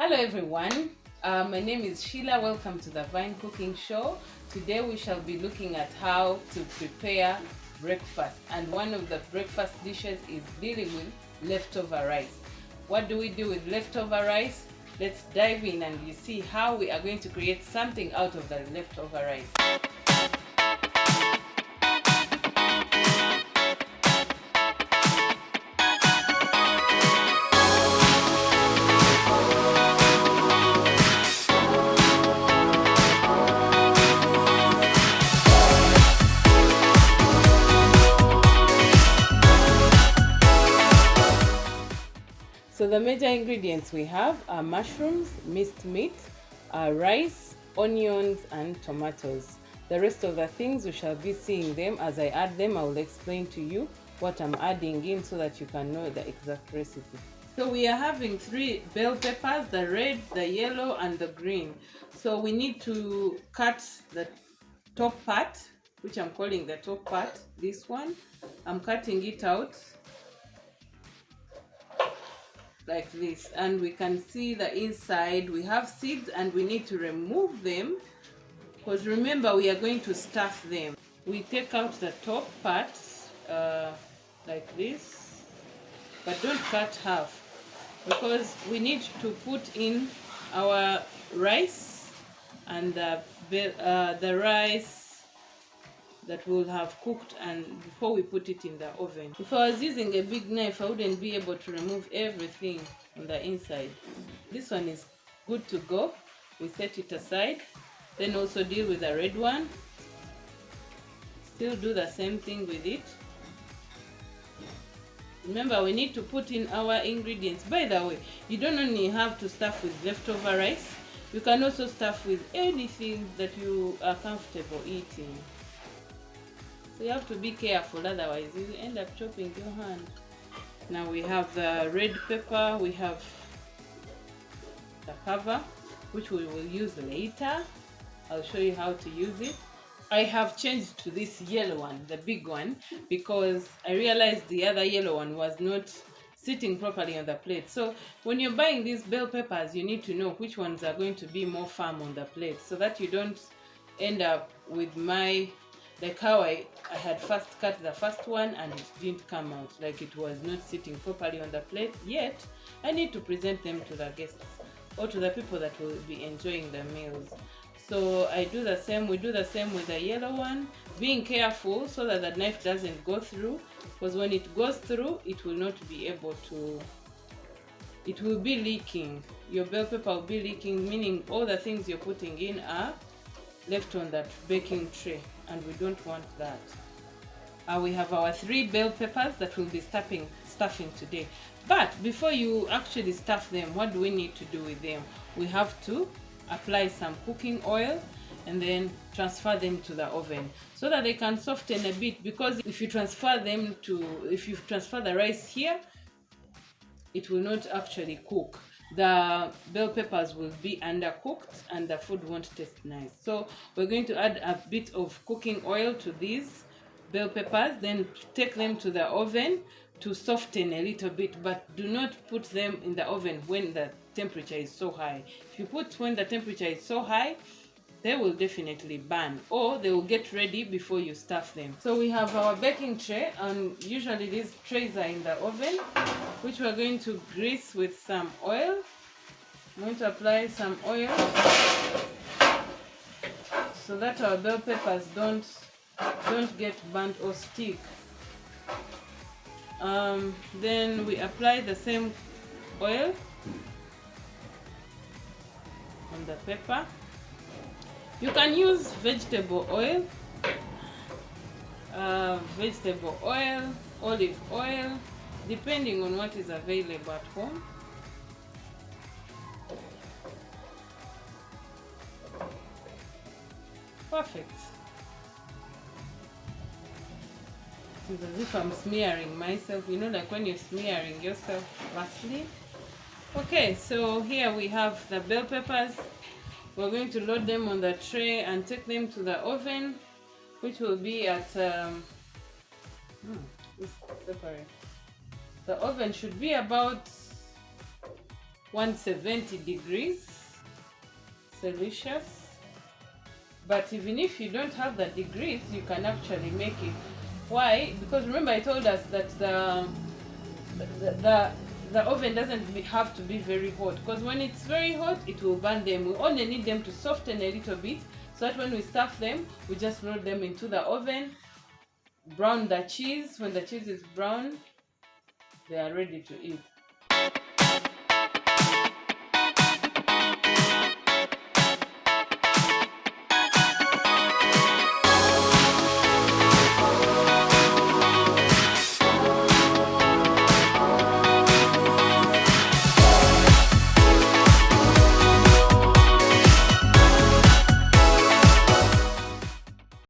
Hello everyone, my name is Sheila. Welcome to the Vine Cooking Show. Today we shall be looking at how to prepare breakfast, and one of the breakfast dishes is dealing with leftover rice. What do we do with leftover rice? Let's dive in and you see how we are going to create something out of the leftover rice. So the major ingredients we have are mushrooms, minced meat, rice, onions and tomatoes. The rest of the things we shall be seeing them. As I add them, I will explain to you what I'm adding in so that you can know the exact recipe. So we are having 3 bell peppers, the red, the yellow and the green. So we need to cut the top part, which I'm calling the top part, this one. I'm cutting it out like this, and we can see the inside. We have seeds and we need to remove them because remember we are going to stuff them. We take out the top part like this, but don't cut half because we need to put in our rice and the rice that we'll have cooked and before we put it in the oven. If I was using a big knife, I wouldn't be able to remove everything on the inside. This one is good to go. We set it aside. Then also deal with the red one. Still do the same thing with it. Remember, we need to put in our ingredients. By the way, you don't only have to stuff with leftover rice. You can also stuff with anything that you are comfortable eating. So you have to be careful, otherwise you end up chopping your hand. Now we have the red pepper, we have the cover, which we will use later. I'll show you how to use it. I have changed to this yellow one, the big one, because I realized the other yellow one was not sitting properly on the plate. So when you're buying these bell peppers, you need to know which ones are going to be more firm on the plate so that you don't end up with like how I had first cut the first one and it didn't come out, like it was not sitting properly on the plate, yet I need to present them to the guests or to the people that will be enjoying the meals. So I do the same, we do the same with the yellow one, being careful so that the knife doesn't go through, because when it goes through, it will not be able to, it will be leaking. Your bell pepper will be leaking, meaning all the things you're putting in are left on that baking tray, and we don't want that. We have our 3 bell peppers that we'll be stuffing today. But before you actually stuff them, what do we need to do with them? We have to apply some cooking oil and then transfer them to the oven so that they can soften a bit, because if you transfer the rice here, it will not actually cook. The bell peppers will be undercooked and the food won't taste nice. So we're going to add a bit of cooking oil to these bell peppers, then take them to the oven to soften a little bit, but do not put them in the oven when the temperature is so high. If you put when the temperature is so high, they will definitely burn, or they will get ready before you stuff them. So we have our baking tray, and usually these trays are in the oven, which we're going to grease with some oil. I'm going to apply some oil so that our bell peppers don't get burnt or stick. Then we apply the same oil on the pepper. You can use vegetable oil, olive oil, depending on what is available at home. Perfect. It's as if I'm smearing myself, you know, like when you're smearing yourself Vaseline. Okay, so here we have the bell peppers. We're going to load them on the tray and take them to the oven, which will be at separate. The oven should be about 170 degrees Celsius. But even if you don't have the degrees, you can actually make it. Why? Because remember I told us that the oven doesn't have to be very hot, because when it's very hot it will burn them. We only need them to soften a little bit, so that when we stuff them, we just load them into the oven, brown the cheese. When the cheese is brown, they are ready to eat.